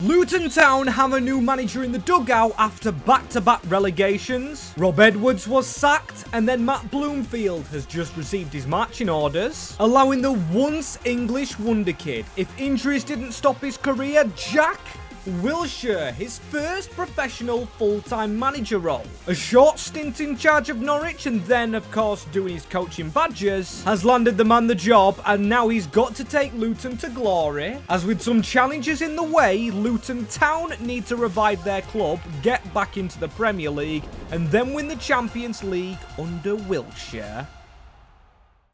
Luton Town have a new manager in the dugout after back-to-back relegations. Rob Edwards was sacked, and then Matt Bloomfield has just received his marching orders, allowing the once English wonderkid, if injuries didn't stop his career, Jack Wilshere, his first professional full-time manager role. A short stint in charge of Norwich and then, of course, doing his coaching badges, has landed the man the job, and now he's got to take Luton to glory. As with some challenges in the way, Luton Town need to revive their club, get back into the Premier League, and then win the Champions League under Wilshere.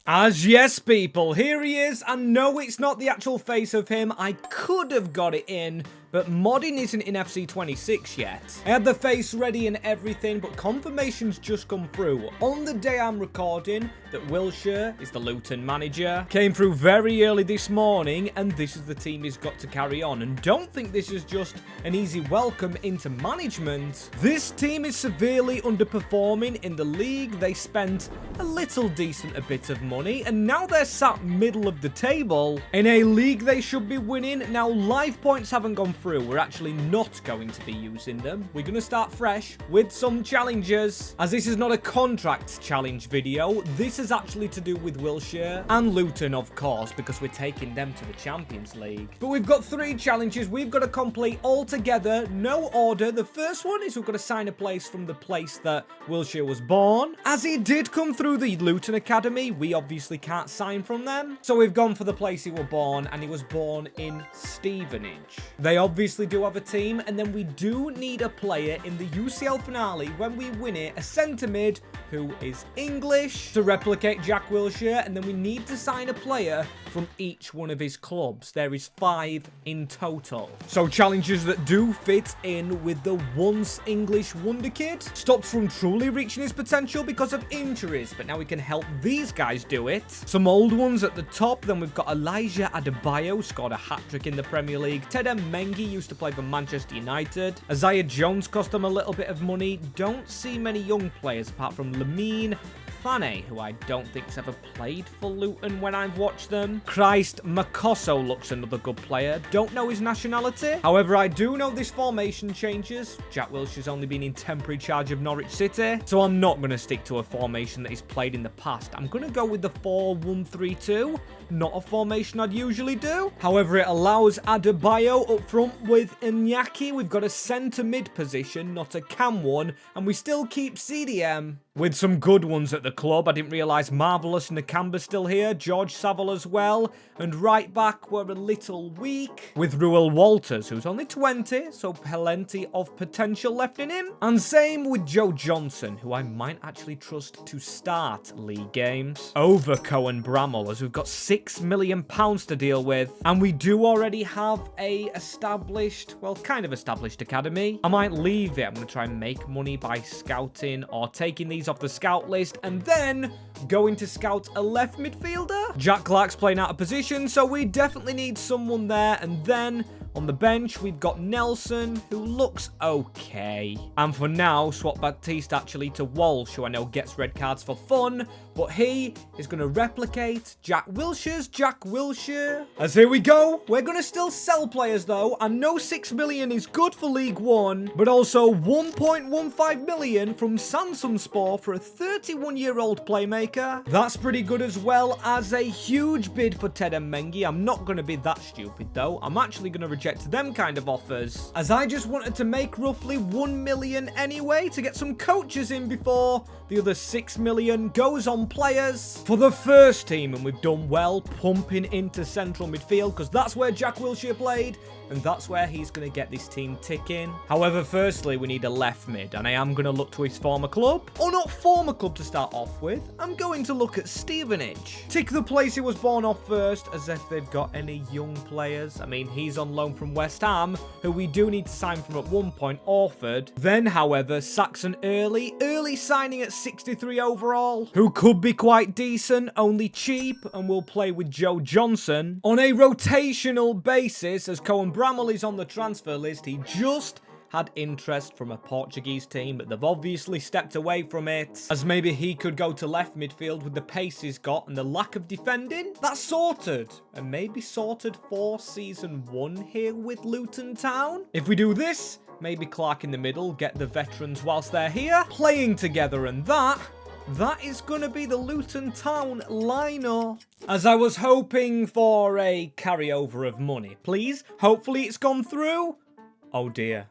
As yes, people, here he is, and no, it's not the actual face of him. I could have got it in, but modding isn't in FC26 yet. I had the face ready and everything, but confirmation's just come through on the day I'm recording that Wilshere is the Luton manager. Came through very early this morning, and this is the team he's got to carry on. And don't think this is just an easy welcome into management. This team is severely underperforming in the league. They spent a little decent a bit of money, and now they're sat middle of the table in a league they should be winning. Now, life points haven't gone through. We're actually not going to be using them. We're going to start fresh with some challenges. As this is not a contract challenge video, this is actually to do with Wilshere and Luton, of course, because we're taking them to the Champions League. But we've got 3 challenges we've got to complete all together, no order. The first one is we've got to sign a place from the place that Wilshere was born. As he did come through the Luton Academy, we obviously can't sign from them. So we've gone for the place he was born, and he was born in Stevenage. They obviously do have a team, and then we do need a player in the UCL finale when we win it, a centre mid who is English to replicate Jack Wilshere, and then we need to sign a player from each one of his clubs. There is 5 in total. So challenges that do fit in with the once English wonderkid. Stopped from truly reaching his potential because of injuries, but now we can help these guys do it. Some old ones at the top. Then we've got Elijah Adebayo, scored a hat-trick in the Premier League. Ted Mengi used to play for Manchester United. Isaiah Jones cost them a little bit of money. Don't see many young players apart from Lamine Fane, who I don't think has ever played for Luton when I've watched them. Christ Makosso looks another good player. Don't know his nationality. However, I do know this formation changes. Jack Wilshere's only been in temporary charge of Norwich City, so I'm not going to stick to a formation that he's played in the past. I'm going to go with the 4-1-3-2. Not a formation I'd usually do. However, it allows Adebayo up front with Iñaki. We've got a centre mid position, not a cam one, and we still keep CDM with some good ones at the club. I didn't realise Marvellous and Nakamba's still here. George Savile as well. And right back, we're a little weak with Ruel Walters, who's only 20, so plenty of potential left in him. And same with Joe Johnson, who I might actually trust to start league games over Cohen Bramall, as we've got £6 million to deal with. And we do already have a established, well, kind of established academy. I might leave it. I'm going to try and make money by scouting or taking these off the scout list and then going to scout a left midfielder. Jack Clark's playing out of position, so we definitely need someone there. And then on the bench, we've got Nelson, who looks okay. And for now, swap Baptiste actually to Walsh, who I know gets red cards for fun, but he is going to replicate Jack Wilshere's Jack Wilshere. As here we go, we're going to still sell players though. I know 6 million is good for League One, but also 1.15 million from Samsunspor for a 31-year-old playmaker. That's pretty good, as well as a huge bid for Ted Mengi. I'm not going to be that stupid though. I'm actually going to reject them kind of offers, as I just wanted to make roughly 1 million anyway to get some coaches in before the other 6 million goes on players for the first team. And we've done well pumping into central midfield, because that's where Jack Wilshere played, and that's where he's going to get this team ticking. However, firstly, we need a left mid, and I am going to look to his former club. Or not former club to start off with. I'm going to look at Stevenage. Tick the place he was born off first, as if they've got any young players. I mean, he's on loan from West Ham, who we do need to sign from at one point, Orford. Then, however, Saxon early signing at 63 overall, who could be quite decent, only cheap, and will play with Joe Johnson on a rotational basis, as Cohen Bramall is on the transfer list. He just had interest from a Portuguese team, but they've obviously stepped away from it, as maybe he could go to left midfield with the pace he's got and the lack of defending. That's sorted, and maybe sorted for season 1 here with Luton Town. If we do this, maybe Clark in the middle, get the veterans whilst they're here, playing together, and that is going to be the Luton Town lineup. As I was hoping for a carryover of money, please. Hopefully it's gone through. Oh dear.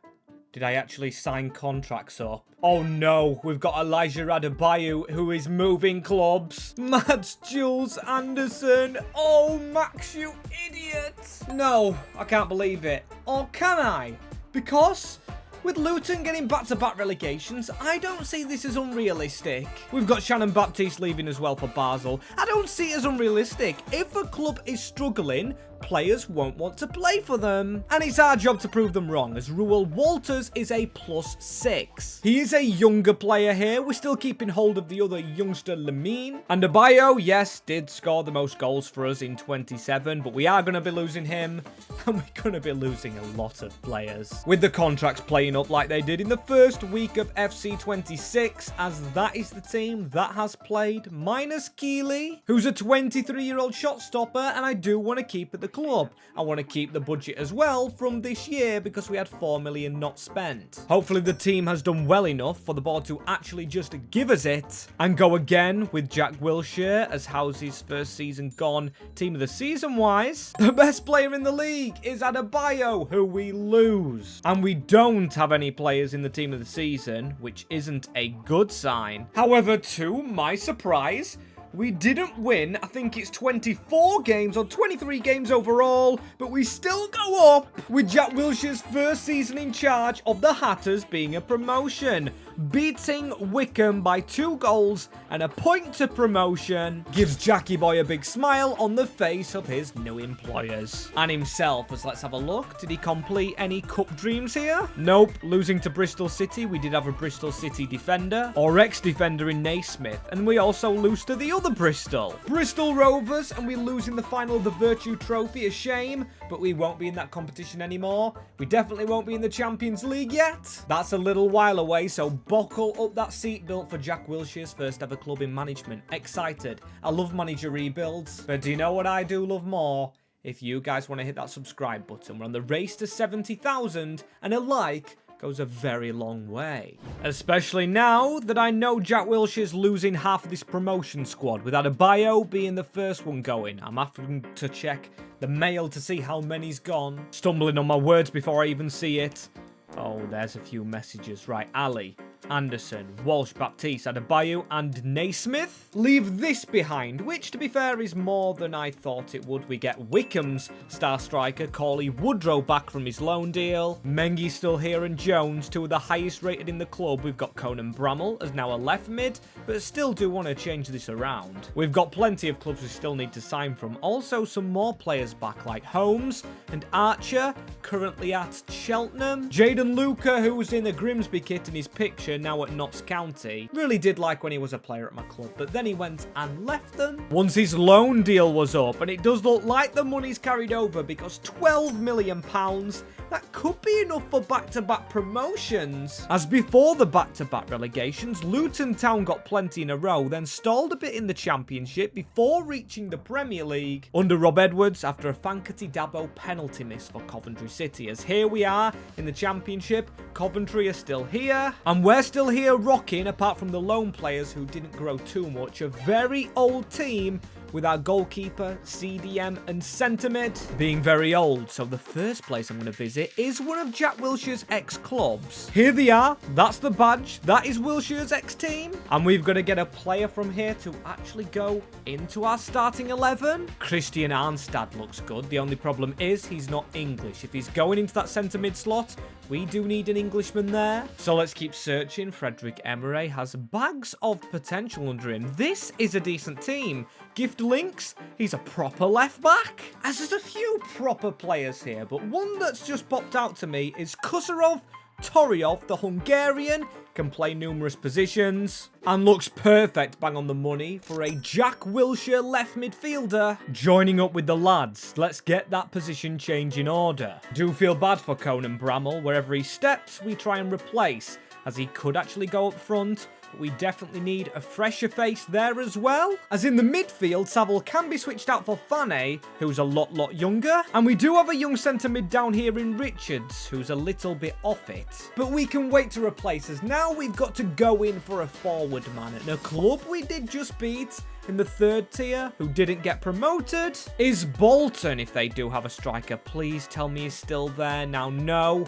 Did I actually sign contracts up? Oh no, we've got Elijah Adebayo who is moving clubs. Mads Jules Anderson. Oh, Max, you idiot. No, I can't believe it. Or can I? Because with Luton getting back-to-back relegations, I don't see this as unrealistic. We've got Shannon Baptiste leaving as well for Basel. I don't see it as unrealistic. If a club is struggling, players won't want to play for them. And it's our job to prove them wrong, as Ruel Walters is a +6. He is a younger player here. We're still keeping hold of the other youngster, Lamine. And Adebayo, yes, did score the most goals for us in 27, but we are going to be losing him, and we're going to be losing a lot of players. With the contracts playing up like they did in the first week of FC26, as that is the team that has played, minus Keeley, who's a 23-year-old shot stopper, and I do want to keep at the club. I want to keep the budget as well from this year because we had 4 million not spent. Hopefully the team has done well enough for the board to actually just give us it and go again with Jack Wilshere, as how's his first season gone team of the season wise. The best player in the league is Adebayo, who we lose. And we don't have any players in the team of the season, which isn't a good sign. However, to my surprise, we didn't win, I think it's 24 games or 23 games overall, but we still go up with Jack Wilshere's first season in charge of the Hatters being a promotion. Beating Wickham by 2 goals and a point to promotion gives Jackie Boy a big smile on the face of his new employers. And himself, as let's have a look. Did he complete any cup dreams here? Nope. Losing to Bristol City. We did have a Bristol City defender, or ex-defender in Naismith, and we also lose to the other Bristol Rovers, and we lose in the final of the Virtue Trophy. A shame, but we won't be in that competition anymore. We definitely won't be in the Champions League yet. That's a little while away, so buckle up that seatbelt for Jack Wilshere's first ever club in management. Excited. I love manager rebuilds, but do you know what I do love more? If you guys want to hit that subscribe button, we're on the race to 70,000, and a like goes a very long way. Especially now that I know Jack Wilshere's losing half of this promotion squad, with Adebayo being the first one going. I'm having to check the mail to see how many's gone. Stumbling on my words before I even see it. Oh, there's a few messages. Right, Ali, Anderson, Walsh, Baptiste, Adebayo, and Naismith. Leave this behind, which, to be fair, is more than I thought it would. We get Wickham's star striker, Corley Woodrow, back from his loan deal. Mengi's still here, and Jones, 2 of the highest rated in the club. We've got Conan Bramall as now a left mid, but still do want to change this around. We've got plenty of clubs we still need to sign from. Also, some more players back, like Holmes and Archer, currently at Cheltenham. Jaden Luca, who was in the Grimsby kit in his picture, now at Notts County. Really did like when he was a player at my club, but then he went and left them once his loan deal was up, and it does look like the money's carried over because £12 million, that could be enough for back-to-back promotions. As before the back-to-back relegations, Luton Town got plenty in a row, then stalled a bit in the Championship before reaching the Premier League under Rob Edwards after a Fankety Dabo penalty miss for Coventry City. As here we are in the Championship, Coventry are still here, and we're still here rocking, apart from the lone players who didn't grow too much, a very old team with our goalkeeper, CDM, and centre mid being very old. So the first place I'm going to visit is one of Jack Wilshere's ex-clubs. Here they are. That's the badge. That is Wilshere's ex-team. And we've got to get a player from here to actually go into our starting 11. Christian Arnstad looks good. The only problem is he's not English. If he's going into that centre mid slot, we do need an Englishman there. So let's keep searching. Frederick Emery has bags of potential under him. This is a decent team. Gift Links, he's a proper left back. As there's a few proper players here, but one that's just popped out to me is Kusarov Toryov, the Hungarian, can play numerous positions and looks perfect bang on the money for a Jack Wilshere left midfielder. Joining up with the lads, let's get that position change in order. Do feel bad for Conan Bramall. Wherever he steps, we try and replace, as he could actually go up front. We definitely need a fresher face there as well. As in the midfield, Saville can be switched out for Fane, who's a lot younger. And we do have a young centre mid down here in Richards, who's a little bit off it. But we can wait to replace us. Now we've got to go in for a forward man. And a club we did just beat in the 3rd tier, who didn't get promoted, is Bolton. If they do have a striker, please tell me he's still there. Now, no.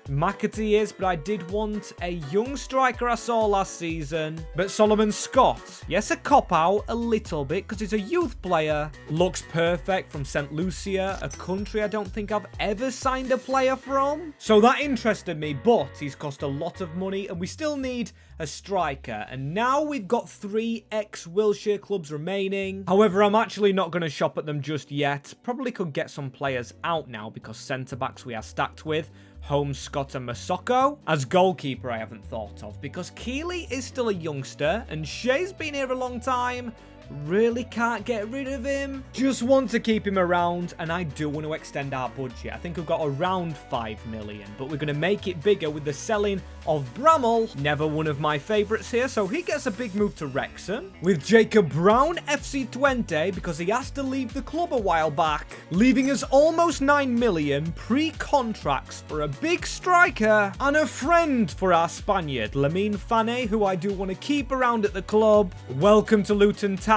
McAtee is, but I did want a young striker I saw last season. But Solomon Scott, yes, a cop-out a little bit because he's a youth player. Looks perfect from St. Lucia, a country I don't think I've ever signed a player from. So that interested me, but he's cost a lot of money and we still need a striker. And now we've got 3 ex-Wilshere clubs remaining. However, I'm actually not going to shop at them just yet. Probably could get some players out now because centre-backs we are stacked with. Holmes, Scott and Masoko. As goalkeeper, I haven't thought of because Keeley is still a youngster and Shea's been here a long time. Really can't get rid of him. Just want to keep him around, and I do want to extend our budget. I think we've got around 5 million, but we're going to make it bigger with the selling of Bramall. Never one of my favourites here, so he gets a big move to Wrexham. With Jacob Brown, FC20, because he has to leave the club a while back, leaving us almost 9 million pre-contracts for a big striker and a friend for our Spaniard, Lamine Fane, who I do want to keep around at the club. Welcome to Luton Town.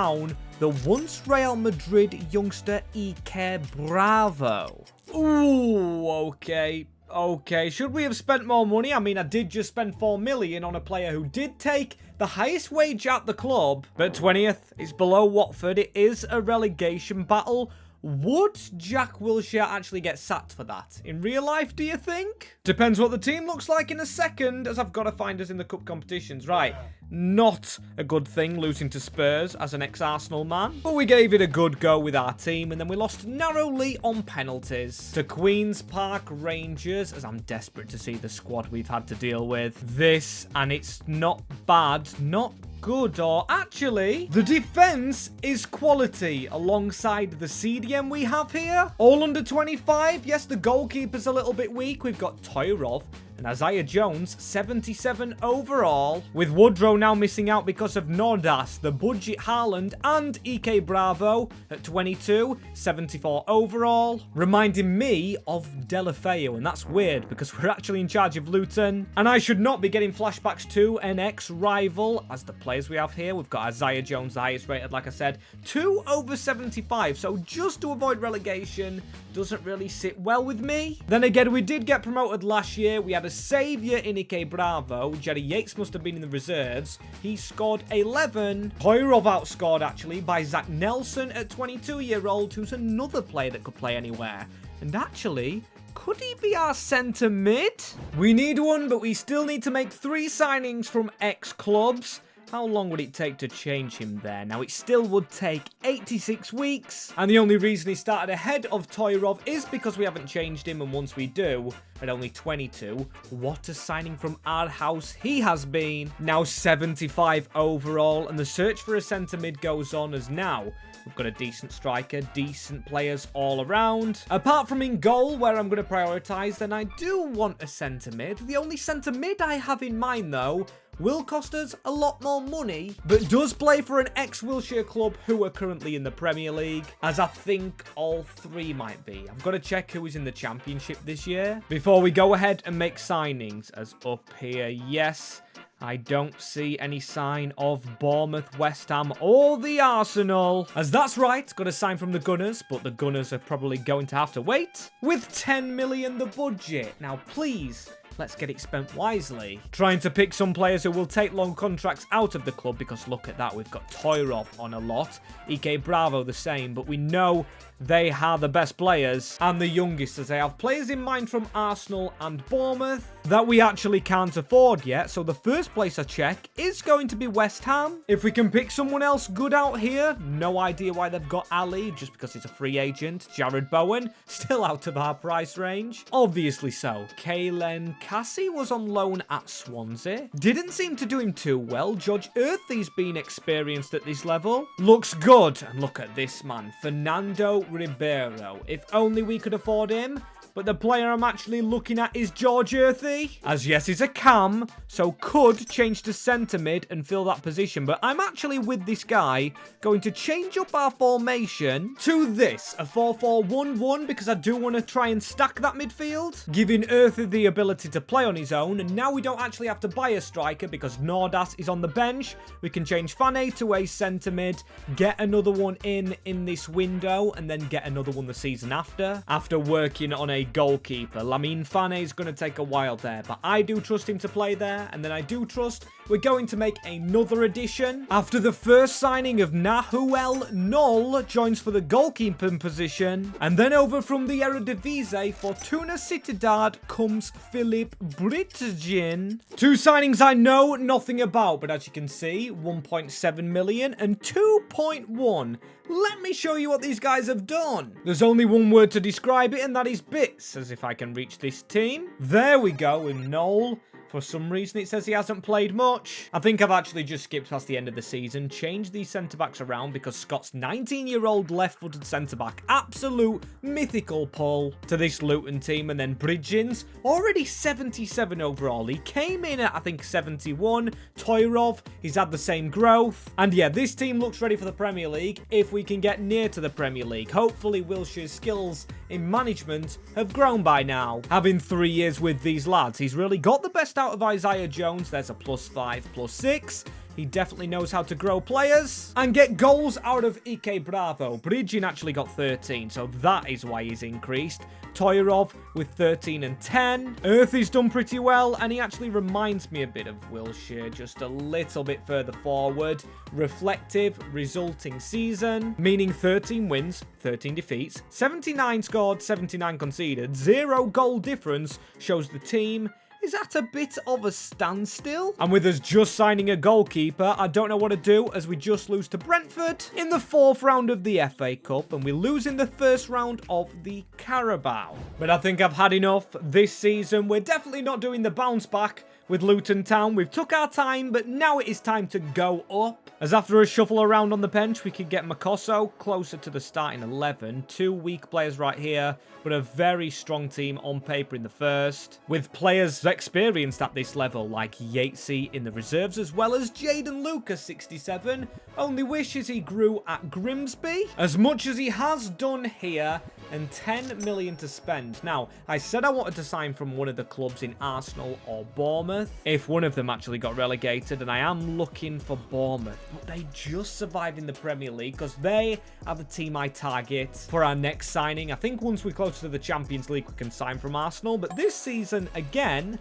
The once Real Madrid youngster Ike Bravo. Ooh, okay. Should we have spent more money? I mean, I did just spend 4 million on a player who did take the highest wage at the club. But 20th is below Watford. It is a relegation battle. Would Jack Wilshere actually get sacked for that? In real life, do you think? Depends what the team looks like in a second, as I've got to find us in the cup competitions. Right, not a good thing losing to Spurs as an ex-Arsenal man. But we gave it a good go with our team, and then we lost narrowly on penalties to Queen's Park Rangers, as I'm desperate to see the squad we've had to deal with. This, and it's not bad, not good, or actually, the defense is quality alongside the CDM we have here. All under 25. Yes, the goalkeeper's a little bit weak. We've got Toyrov and Isaiah Jones, 77 overall. With Woodrow now missing out because of Nordas, the budget Haaland, and Ike Bravo at 22, 74 overall. Reminding me of Delafeu, and that's weird because we're actually in charge of Luton. And I should not be getting flashbacks to an ex-rival, as the players we have here. We've got Isaiah Jones, the highest rated, like I said, 2 over 75. So just to avoid relegation, doesn't really sit well with me. Then again, we did get promoted last year. We had a saviour in Ike Bravo. Jerry Yates must have been in the reserves. He scored 11. Toyrov outscored, actually, by Zach Nelson at 22-year-old, who's another player that could play anywhere. And actually, could he be our centre mid? We need one, but we still need to make 3 signings from ex-clubs. How long would it take to change him there? Now, it still would take 86 weeks. And the only reason he started ahead of Toyrov is because we haven't changed him. And once we do, at only 22, what a signing from our house he has been. Now 75 overall. And the search for a centre mid goes on as now we've got a decent striker, decent players all around. Apart from in goal, where I'm going to prioritise, then I do want a centre mid. The only centre mid I have in mind, though, will cost us a lot more money, but does play for an ex-Wilshere club who are currently in the Premier League, as I think all 3 might be. I've got to check who is in the Championship this year before we go ahead and make signings. As up here, yes, I don't see any sign of Bournemouth, West Ham, or the Arsenal. As that's right, got a sign from the Gunners, but the Gunners are probably going to have to wait. With 10 million the budget. Now, please, let's get it spent wisely. Trying to pick some players who will take long contracts out of the club, because look at that, we've got Toyrov on a lot, Ike Bravo the same, but we know they are the best players and the youngest, as they have players in mind from Arsenal and Bournemouth that we actually can't afford yet. So the first place I check is going to be West Ham. If we can pick someone else good out here, no idea why they've got Ali, just because he's a free agent. Jared Bowen, still out of our price range. Obviously so. Kalen Cassie was on loan at Swansea. Didn't seem to do him too well. George Earthy's been experienced at this level. Looks good. And look at this man, Fernando Ribeiro. If only we could afford him. But the player I'm actually looking at is George Earthy. As yes, he's a cam, so could change to centre mid and fill that position. But I'm actually, with this guy, going to change up our formation to this, a 4-4-1-1, because I do want to try and stack that midfield, giving Earthy the ability to play on his own. And now we don't actually have to buy a striker because Nordas is on the bench. We can change Fane to a centre mid, get another one in this window, and then get another one the season after working on a goalkeeper. Lamine Fane is going to take a while there, but I do trust him to play there, and then I do trust we're going to make another addition. After the first signing of Nahuel Knoll joins for the goalkeeping position, and then over from the Eredivisie for Fortuna Sittard comes Philip Britgen. Two signings I know nothing about, but as you can see, 1.7 million and 2.1. Let me show you what these guys have done. There's only one word to describe it, and that is bits, as if I can reach this team. There we go, with Knoll. For some reason, it says he hasn't played much. I think I've actually just skipped past the end of the season, changed these centre-backs around because Scott's 19-year-old left-footed centre-back, absolute mythical pull to this Luton team. And then Bridgens, already 77 overall. He came in at, I think, 71. Toyrov, he's had the same growth. And yeah, this team looks ready for the Premier League if we can get near to the Premier League. Hopefully, Wilshere's skills in management have grown by now. Having 3 years with these lads, he's really got the best out of Isaiah Jones. There's a +5, +6. He definitely knows how to grow players and get goals out of Ike Bravo. Bridgen actually got 13, so that is why he's increased. Toyrov with 13 and 10. Earthy's done pretty well, and he actually reminds me a bit of Wilshere, just a little bit further forward. Reflective, resulting season, meaning 13 wins, 13 defeats, 79 scored, 79 conceded, 0 goal difference, shows the team is at a bit of a standstill. And with us just signing a goalkeeper, I don't know what to do as we just lose to Brentford in the 4th round of the FA Cup, and we lose in the 1st round of the Carabao. But I think I've had enough this season. We're definitely not doing the bounce back with Luton Town. We've took our time, but now it is time to go up. As after a shuffle around on the bench, we could get Makoso closer to the starting 11. 2 weak players right here, but a very strong team on paper in the first, with players experienced at this level like Yatesy in the reserves, as well as Jaden Lucas, 67. Only wishes he grew at Grimsby as much as he has done here, and 10 million to spend. Now, I said I wanted to sign from one of the clubs in Arsenal or Bournemouth if one of them actually got relegated, and I am looking for Bournemouth, but they just survived in the Premier League because they are the team I target for our next signing. I think once we're closer to the Champions League, we can sign from Arsenal, but this season, again,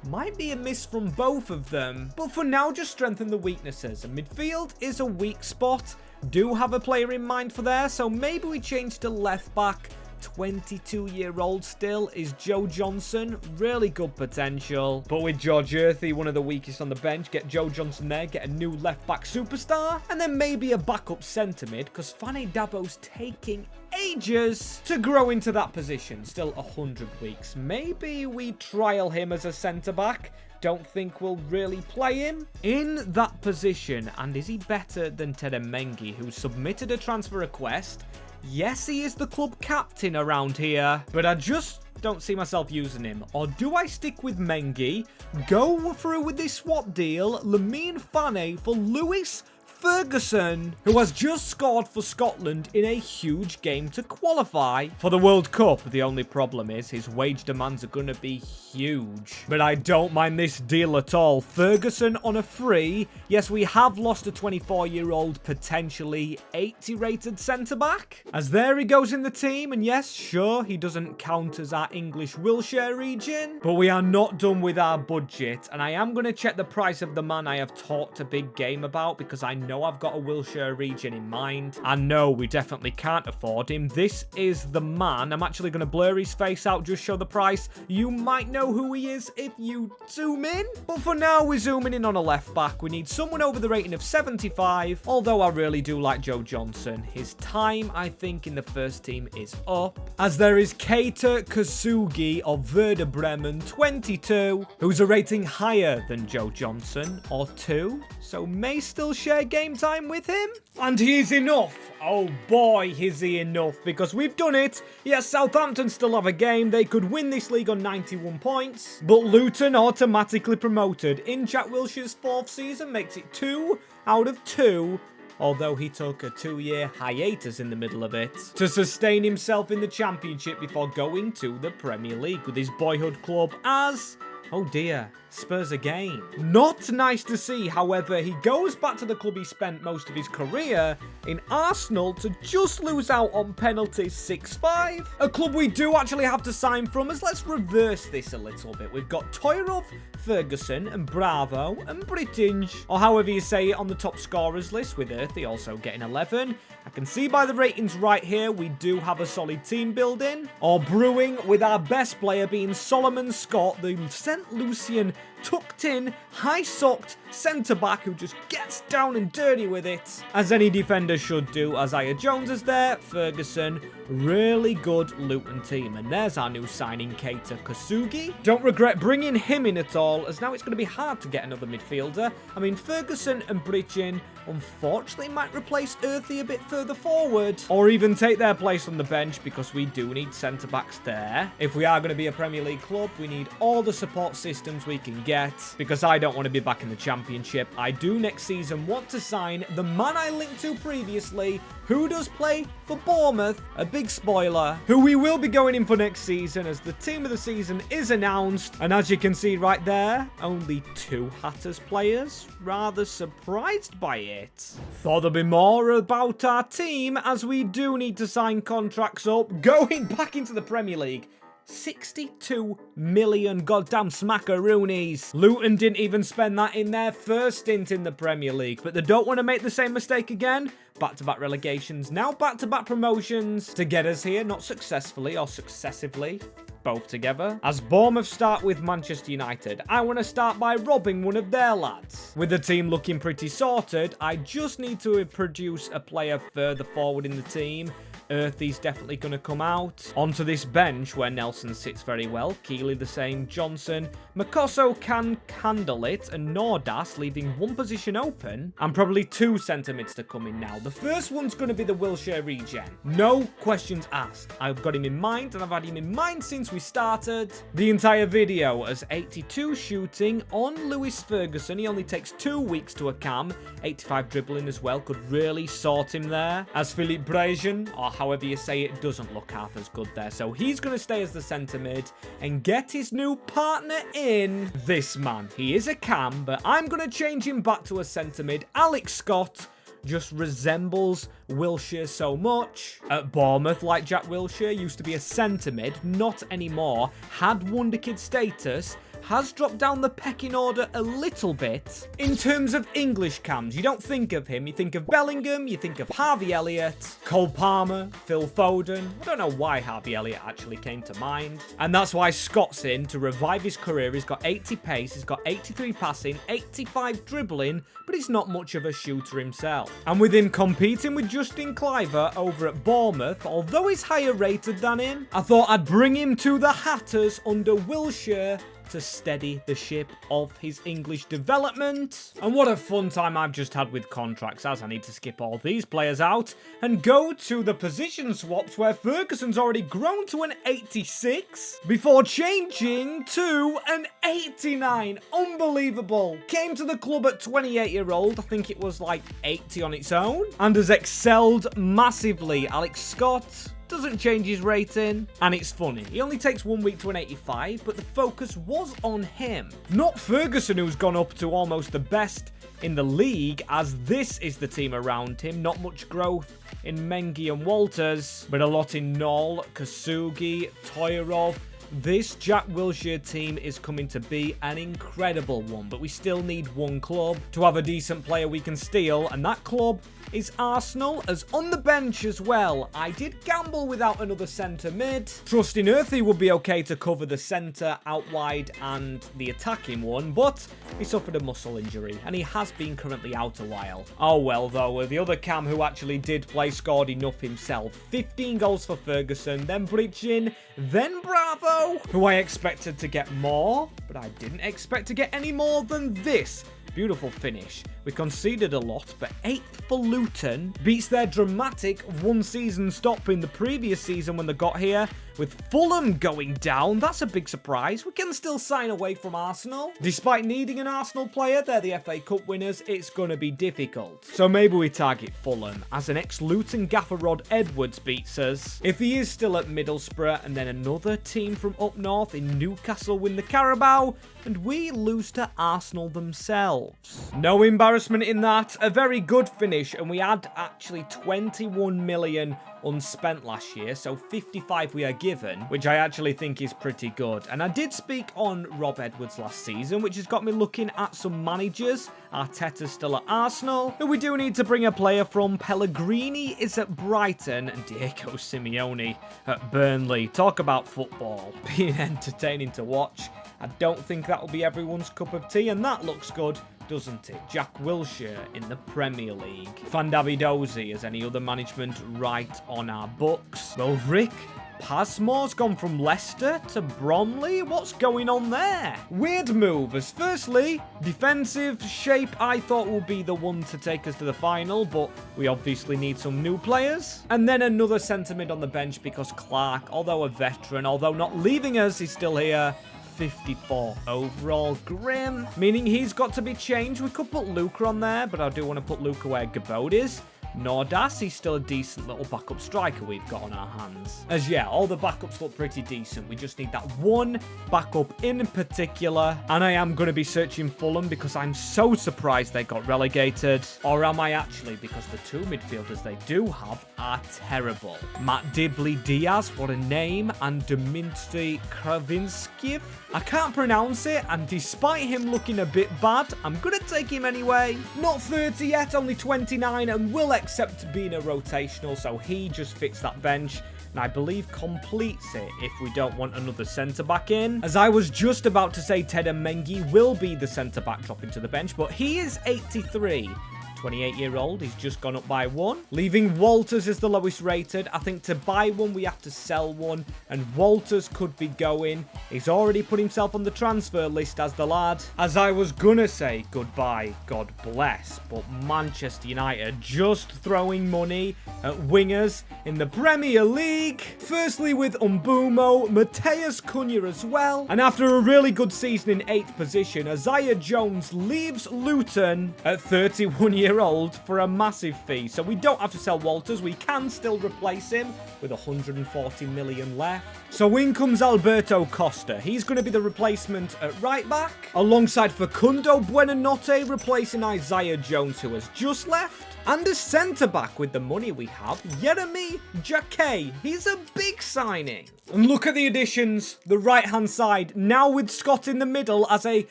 might be a miss from both of them. But for now, just strengthen the weaknesses. And midfield is a weak spot. Do have a player in mind for there, so maybe we change to left back. 22-year-old still is Joe Johnson. Really good potential. But with George Earthy, one of the weakest on the bench, get Joe Johnson there, get a new left-back superstar, and then maybe a backup centre mid, because Fane Dabo's taking ages to grow into that position. Still 100 weeks. Maybe we trial him as a centre-back. Don't think we'll really play him in that position. And is he better than Teremengi, who submitted a transfer request? Yes, he is the club captain around here, but I just don't see myself using him. Or do I stick with Mengi, go through with this swap deal, Lamine Fane for Lewis Ferguson, who has just scored for Scotland in a huge game to qualify for the World Cup? The only problem is his wage demands are going to be huge. But I don't mind this deal at all. Ferguson on a free. Yes, we have lost a 24-year-old, potentially 80-rated centre-back, as there he goes in the team. And yes, sure, he doesn't count as our English Wiltshire region, but we are not done with our budget. And I am going to check the price of the man I have talked a big game about, because I know know I've got a Wilshere region in mind. And no, we definitely can't afford him. This is the man. I'm actually going to blur his face out, just show the price. You might know who he is if you zoom in. But for now, we're zooming in on a left back. We need someone over the rating of 75, although I really do like Joe Johnson. His time, I think, in the first team is up, as there is Keita Kasugi of Werder Bremen, 22, who's a rating higher than Joe Johnson, or 2, so may still share game time with him. And he is enough. Oh boy, is he enough, because we've done it. Yes, Southampton still have a game. They could win this league on 91 points, but Luton automatically promoted in Jack Wilshere's 4th season, makes it 2 out of 2. Although he took a 2-year hiatus in the middle of it to sustain himself in the Championship before going to the Premier League with his boyhood club as, oh dear, Spurs again. Not nice to see, however, he goes back to the club he spent most of his career in, Arsenal, to just lose out on penalties 6-5. A club we do actually have to sign from, as let's reverse this a little bit. We've got Toyrov, Ferguson, and Bravo, and Brittinge, or however you say it, on the top scorers list, with Earthy also getting 11. I can see by the ratings right here, we do have a solid team building, or brewing, with our best player being Solomon Scott, the St. Lucian tucked in, high-socked centre-back who just gets down and dirty with it, as any defender should do. Isaiah Jones is there, Ferguson, really good Luton team. And there's our new signing, Keita Kasugi. Don't regret bringing him in at all, as now it's going to be hard to get another midfielder. I mean, Ferguson and Bridgen unfortunately might replace Earthy a bit further forward, or even take their place on the bench, because we do need centre-backs there. If we are going to be a Premier League club, we need all the support systems we can get, because I don't want to be back in the Championship. I do next season want to sign the man I linked to previously, who does play for Bournemouth, a big spoiler, who we will be going in for next season, as the team of the season is announced. And as you can see right there, only 2 Hatters players. Rather surprised by it. Thought there'd be more about our team, as we do need to sign contracts up. Going back into the Premier League, 62 million goddamn smackaroonies. Luton didn't even spend that in their first stint in the Premier League, but they don't want to make the same mistake again. Back-to-back relegations, now back-to-back promotions to get us here, not successfully or successively, both together. As Bournemouth start with Manchester United, I want to start by robbing one of their lads. With the team looking pretty sorted, I just need to produce a player further forward in the team. Earthy's definitely going to come out onto this bench where Nelson sits very well. Keeley the same, Johnson. Makoso can handle it, and Nordas leaving one position open, and probably 2 centre mids to come in now. The first one's going to be the Wilshere regen. No questions asked. I've got him in mind, and I've had him in mind since we started the entire video, as 82 shooting on Lewis Ferguson. He only takes 2 weeks to a cam. 85 dribbling as well, could really sort him there. As Philippe Bridgen, or however you say it, doesn't look half as good there. So he's going to stay as the centre mid and get his new partner in, this man. He is a cam, but I'm going to change him back to a centre mid. Alex Scott just resembles Wilshere so much. At Bournemouth, like Jack Wilshere, used to be a centre mid, not anymore. Had wonder kid status, has dropped down the pecking order a little bit. In terms of English cams, you don't think of him. You think of Bellingham, you think of Harvey Elliott, Cole Palmer, Phil Foden. I don't know why Harvey Elliott actually came to mind. And that's why Scott's in to revive his career. He's got 80 pace, he's got 83 passing, 85 dribbling, but he's not much of a shooter himself. And with him competing with Justin Cliver over at Bournemouth, although he's higher rated than him, I thought I'd bring him to the Hatters under Wilshere to steady the ship of his English development. And what a fun time I've just had with contracts, as I need to skip all these players out and go to the position swaps, where Ferguson's already grown to an 86 before changing to an 89. Unbelievable. Came to the club at 28-year-old. I think it was like 80 on its own, and has excelled massively. Alex Scott doesn't change his rating, and it's funny. He only takes 1 week to an 85, but the focus was on him, not Ferguson, who's gone up to almost the best in the league, as this is the team around him. Not much growth in Mengi and Walters, but a lot in Knoll, Kasugi, Toyrov, This Jack Wilshere team is coming to be an incredible one, but we still need one club to have a decent player we can steal, and that club is Arsenal. As on the bench as well, I did gamble without another centre mid, trusting Earthy would be okay to cover the centre, out wide and the attacking one, but he suffered a muscle injury and he has been currently out a while. Oh well though, the other Cam who actually did play scored enough himself. 15 goals for Ferguson, then Bridgin, then Bravo, who I expected to get more, but I didn't expect to get any more than this. Beautiful finish. We conceded a lot, but 8th for Luton beats their dramatic one-season stop in the previous season when they got here. With Fulham going down, that's a big surprise. We can still sign away from Arsenal. Despite needing an Arsenal player, they're the FA Cup winners, it's going to be difficult. So maybe we target Fulham, as an ex-Luton gaffer Rod Edwards beats us. If he is still at Middlesbrough, and then another team from up north in Newcastle win the Carabao, and we lose to Arsenal themselves. No embarrassment in that. A very good finish, and we had actually 21 million unspent last year, so 55 we are given, which I actually think is pretty good. And I did speak on Rob Edwards last season, which has got me looking at some managers. Arteta's still at Arsenal, but we do need to bring a player from. Pellegrini is at Brighton, and Diego Simeone at Burnley. Talk about football being entertaining to watch. I don't think that will be everyone's cup of tea, and that looks good, doesn't it? Jack Wilshere in the Premier League. Fan Davidozi as any other management right on our books. Well, Rick Passmore's gone from Leicester to Bromley. What's going on there? Weird move, as firstly, defensive shape I thought would be the one to take us to the final, but we obviously need some new players. And then another centre mid on the bench because Clark, although a veteran, although not leaving us, is still here. 54 overall. Grim, meaning he's got to be changed. We could put Luca on there, but I do want to put Luca where Gabode is. Nordas, he's still a decent little backup striker we've got on our hands. As yeah, all the backups look pretty decent. We just need that one backup in particular. And I am going to be searching Fulham because I'm so surprised they got relegated. Or am I actually? Because the two midfielders they do have are terrible. Matt Dibley Diaz, what a name. And Dmitry Kravinskiev. I can't pronounce it, and despite him looking a bit bad, I'm going to take him anyway. Not 30 yet, only 29, and will accept being a rotational, so he just fits that bench, and I believe completes it if we don't want another centre-back in. As I was just about to say, Ted Mengi will be the centre-back dropping to the bench, but he is 83. 28-year-old, he's just gone up by one. Leaving Walters as the lowest rated. I think to buy one, we have to sell one, and Walters could be going. He's already put himself on the transfer list as the lad. As I was gonna say goodbye, God bless, but Manchester United just throwing money at wingers in the Premier League. Firstly with Umbumo, Mateus Cunha as well. And after a really good season in 8th position, Isaiah Jones leaves Luton at 31-year-old for a massive fee. So we don't have to sell Walters. We can still replace him with 140 million left. So in comes Alberto Costa. He's going to be the replacement at right back, alongside Facundo Buonanotte replacing Isaiah Jones, who has just left. And a centre-back with the money we have, Yeremy Jacquet. He's a big signing. And look at the additions. The right-hand side, now with Scott in the middle as a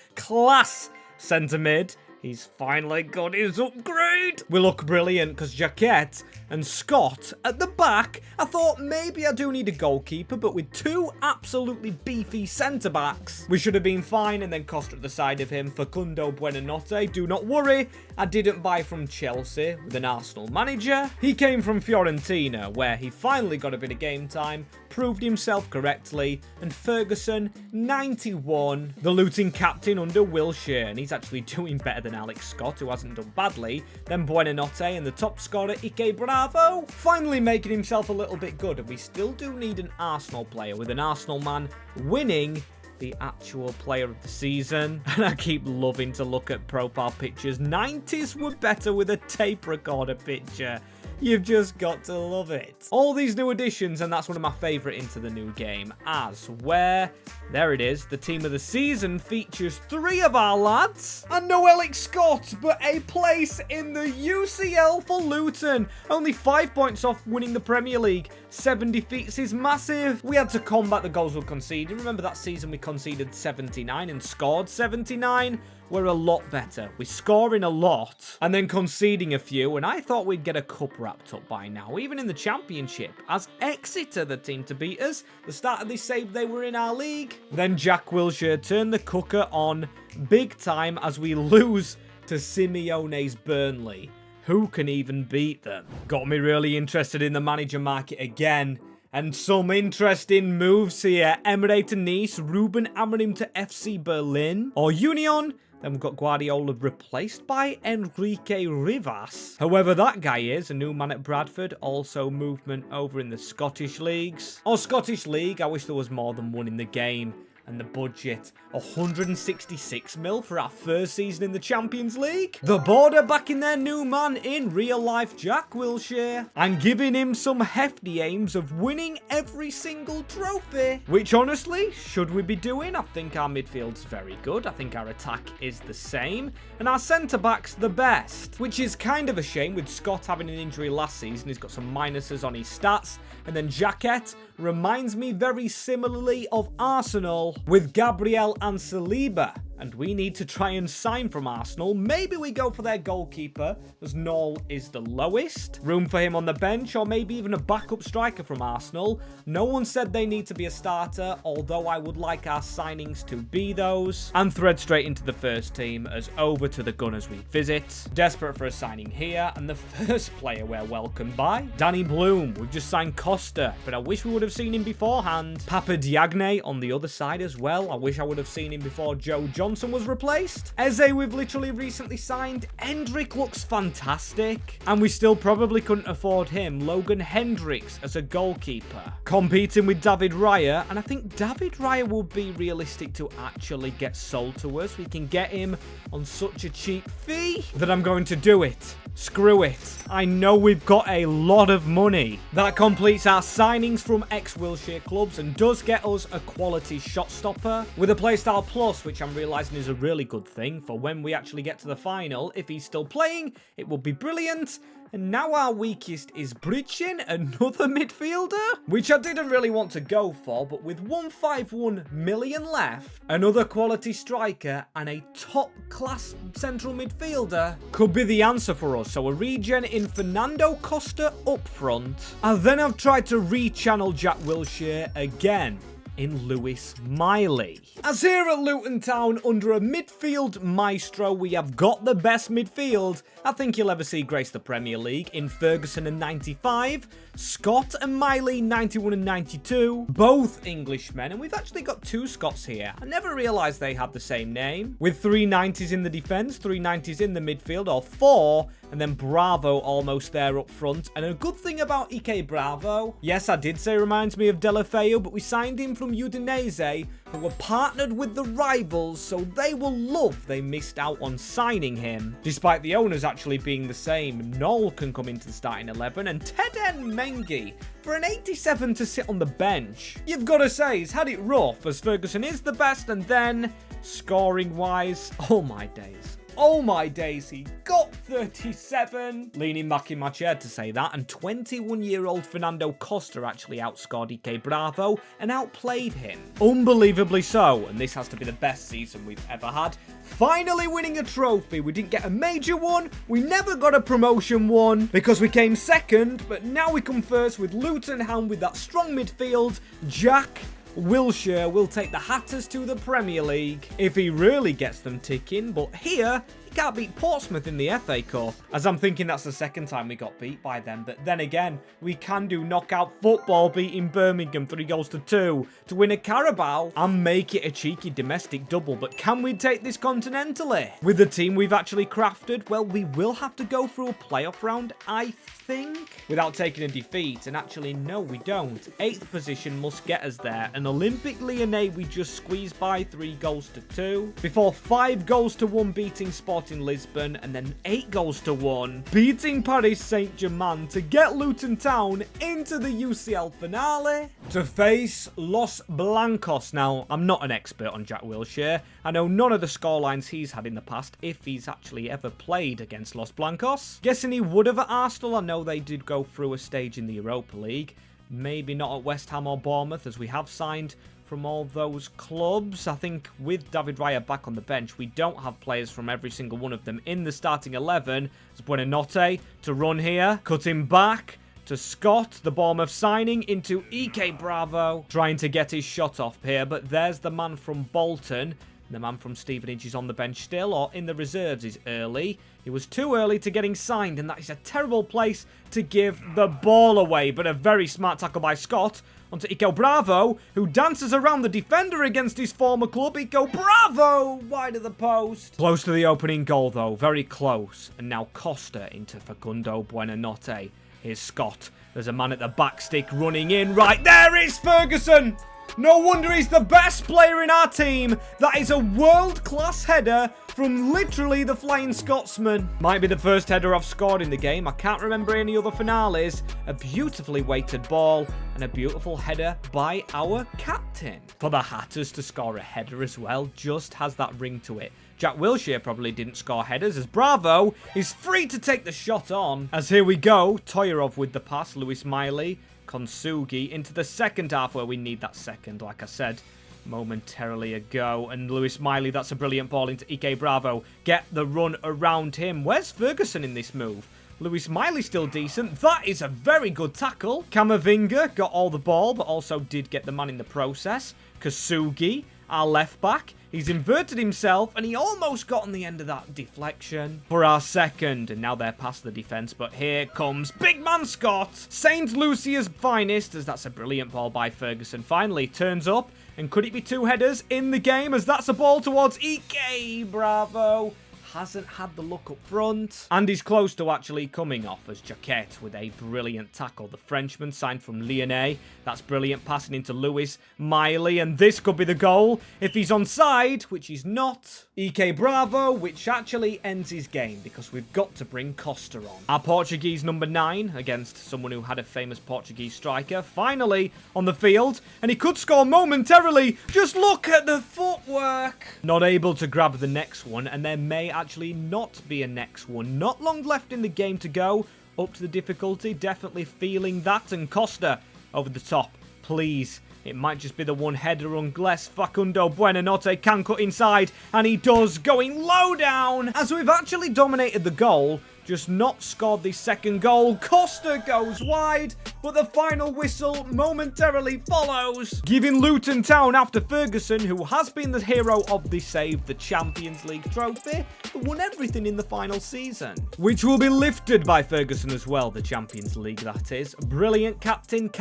class centre-mid. He's finally got his upgrade. We look brilliant because Jacquet and Scott at the back. I thought maybe I do need a goalkeeper, but with two absolutely beefy centre-backs, we should have been fine. And then Costa at the side of him, Facundo Buonanotte. Do not worry, I didn't buy from Chelsea with an Arsenal manager. He came from Fiorentina, where he finally got a bit of game time, proved himself correctly, and Ferguson, 91, the Luton captain under Wilshere, and he's actually doing better than Alex Scott, who hasn't done badly. Then Buonanotte and the top scorer, Ike Bravo, finally making himself a little bit good, and we still do need an Arsenal player, with an Arsenal man winning the actual player of the season. And I keep loving to look at profile pictures. 90s were better with a tape recorder picture. You've just got to love it. All these new additions, and that's one of my favourite into the new game, as where, there it is, the team of the season features 3 of our lads. And no Alex Scott, but a place in the UCL for Luton. Only 5 points off winning the Premier League. 7 defeats is massive. We had to combat the goals we conceded. Remember that season we conceded 79 and scored 79? We're a lot better. We're scoring a lot and then conceding a few, and I thought we'd get a cup wrapped up by now, even in the Championship, as Exeter, the team to beat us. The start of this save, they were in our league. Then Jack Wilshere turned the cooker on big time as we lose to Simeone's Burnley. Who can even beat them? Got me really interested in the manager market again. And some interesting moves here. Emre to Nice, Ruben Amorim to FC Berlin, or Union. Then we've got Guardiola replaced by Enrique Rivas. Whoever that guy is, a new man at Bradford. Also movement over in the Scottish leagues. Or Scottish League, I wish there was more than one in the game. And the budget, 166 mil for our first season in the Champions League. The Border backing their new man in real life, Jack Wilshere, and giving him some hefty aims of winning every single trophy. Which honestly, should we be doing? I think our midfield's very good. I think our attack is the same. And our centre-back's the best. Which is kind of a shame with Scott having an injury last season. He's got some minuses on his stats. And then Jaquette reminds me very similarly of Arsenal with Gabriel and Saliba. And we need to try and sign from Arsenal. Maybe we go for their goalkeeper, as Knoll is the lowest. Room for him on the bench, or maybe even a backup striker from Arsenal. No one said they need to be a starter, although I would like our signings to be those. And thread straight into the first team, as over to the Gunners we visit. Desperate for a signing here, and the first player we're welcomed by, Danny Bloom. We've just signed Costa, but I wish we would have seen him beforehand. Papa Diagne on the other side as well. I wish I would have seen him before Joe Johnson was replaced. Eze we've literally recently signed. Hendrick looks fantastic. And we still probably couldn't afford him. Logan Hendricks as a goalkeeper. Competing with David Raya. And I think David Raya will be realistic to actually get sold to us. We can get him on such a cheap fee that I'm going to do it. Screw it. I know we've got a lot of money. That completes our signings from ex-Wilshere clubs and does get us a quality shot stopper with a playstyle plus, which I'm realising is a really good thing for when we actually get to the final. If he's still playing, it will be brilliant. And now our weakest is Bridgen, another midfielder, which I didn't really want to go for, but with 151 million left, another quality striker and a top-class central midfielder could be the answer for us. So a regen in Fernando Costa up front. And then I've tried to rechannel Jack Wilshere again in Lewis Miley. As here at Luton Town, under a midfield maestro, we have got the best midfield I think you'll ever see grace the Premier League in Ferguson in 95, Scott and Miley 91 and 92, both Englishmen, and we've actually got 2 Scots here. I never realised they had the same name, with 3 90s in the defence, 3 90s in the midfield, or 4, and then Bravo almost there up front. And a good thing about Ike Bravo, yes, I did say reminds me of Delafeu, but we signed him from Udinese, who were partnered with the rivals, so they will love they missed out on signing him. Despite the owners actually being the same, Knoll can come into the starting 11, and Teden Mengi for an 87 to sit on the bench. You've got to say, he's had it rough, as Ferguson is the best, and then, scoring-wise, oh my days. Oh my days, he got 37. Leaning back in my chair to say that, and 21-year-old Fernando Costa actually outscored Ike Bravo and outplayed him. Unbelievably so, and this has to be the best season we've ever had. Finally winning a trophy. We didn't get a major one, we never got a promotion one because we came second, but now we come first with Luton Town with that strong midfield. Jack Wilshere will take the Hatters to the Premier League if he really gets them ticking, but here he can't beat Portsmouth in the FA Cup, as I'm thinking that's the second time we got beat by them. But then again, we can do knockout football, beating Birmingham 3-2 to win a Carabao and make it a cheeky domestic double. But can we take this continentally with the team we've actually crafted? Well, we will have to go through a playoff round, I think. think? Without taking a defeat, and actually, no, we don't. 8th position must get us there. An Olympic Lyonnais we just squeezed by 3 goals to 2. Before 5 goals to 1 beating Sporting Lisbon, and then 8 goals to 1 beating Paris Saint-Germain to get Luton Town into the UCL finale. To face Los Blancos. Now, I'm not an expert on Jack Wilshere. I know none of the scorelines he's had in the past, if he's actually ever played against Los Blancos. Guessing he would have at Arsenal. I know they did go through a stage in the Europa League. Maybe not at West Ham or Bournemouth, as we have signed from all those clubs. I think with David Raya back on the bench, we don't have players from every single one of them in the starting 11. It's Buonanotte to run here, cut him back to Scott, the Bournemouth signing, into EK Bravo, trying to get his shot off here, but there's the man from Bolton. The man from Stevenage is on the bench still, or in the reserves is early. He was too early to getting signed, and that is a terrible place to give the ball away. But a very smart tackle by Scott onto Iko Bravo, who dances around the defender against his former club. Iko Bravo, wide of the post. Close to the opening goal, though. Very close. And now Costa into Facundo Buonanotte. Here's Scott. There's a man at the back stick running in. Right there is Ferguson. No wonder he's the best player in our team. That is a world-class header from literally the Flying Scotsman. Might be the first header I've scored in the game. I can't remember any other finales. A beautifully weighted ball and a beautiful header by our captain. For the Hatters to score a header as well just has that ring to it. Jack Wilshere probably didn't score headers, as Bravo is free to take the shot on. As here we go, Toyarov with the pass, Lewis Miley, Konsugi into the second half, where we need that second, like I said momentarily ago. And Lewis Miley, that's a brilliant ball into Ike Bravo. Get the run around him. Where's Ferguson in this move? Lewis Miley still decent. That is a very good tackle. Camavinga got all the ball, but also did get the man in the process. Kasugi, our left back. He's inverted himself, and he almost got on the end of that deflection for our second. And now they're past the defence, but here comes big man Scott. St. Lucia's finest, as that's a brilliant ball by Ferguson. Finally turns up, and could it be 2 headers in the game, as that's a ball towards Ike Bravo. Hasn't had the look up front. And he's close to actually coming off as Jaquette with a brilliant tackle. The Frenchman signed from Lyonnais. That's brilliant passing into Lewis Miley. And this could be the goal if he's onside, which he's not. EK Bravo, which actually ends his game because we've got to bring Costa on. Our Portuguese number 9 against someone who had a famous Portuguese striker. Finally on the field. And he could score momentarily. Just look at the footwork. Not able to grab the next one. And there may actually not be a next one. Not long left in the game to go. Up to the difficulty. Definitely feeling that. And Costa over the top. Please. It might just be the one header unless Facundo Buonanotte can cut inside. And he does. Going low down. As we've actually dominated the goal. Just not scored the second goal. Costa goes wide, but the final whistle momentarily follows, giving Luton Town, after Ferguson, who has been the hero of the save, the Champions League trophy, but won everything in the final season, which will be lifted by Ferguson as well, the Champions League, that is. Brilliant captain,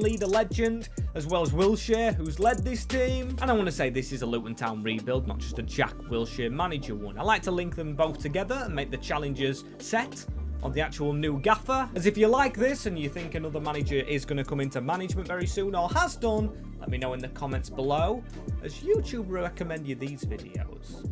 leader, legend, as well as Wilshere, who's led this team. And I want to say this is a Luton Town rebuild, not just a Jack Wilshere manager one. I like to link them both together and make the challengers set on the actual new gaffer. As if you like this and you think another manager is going to come into management very soon or has done, let me know in the comments below, as YouTube will recommend you these videos.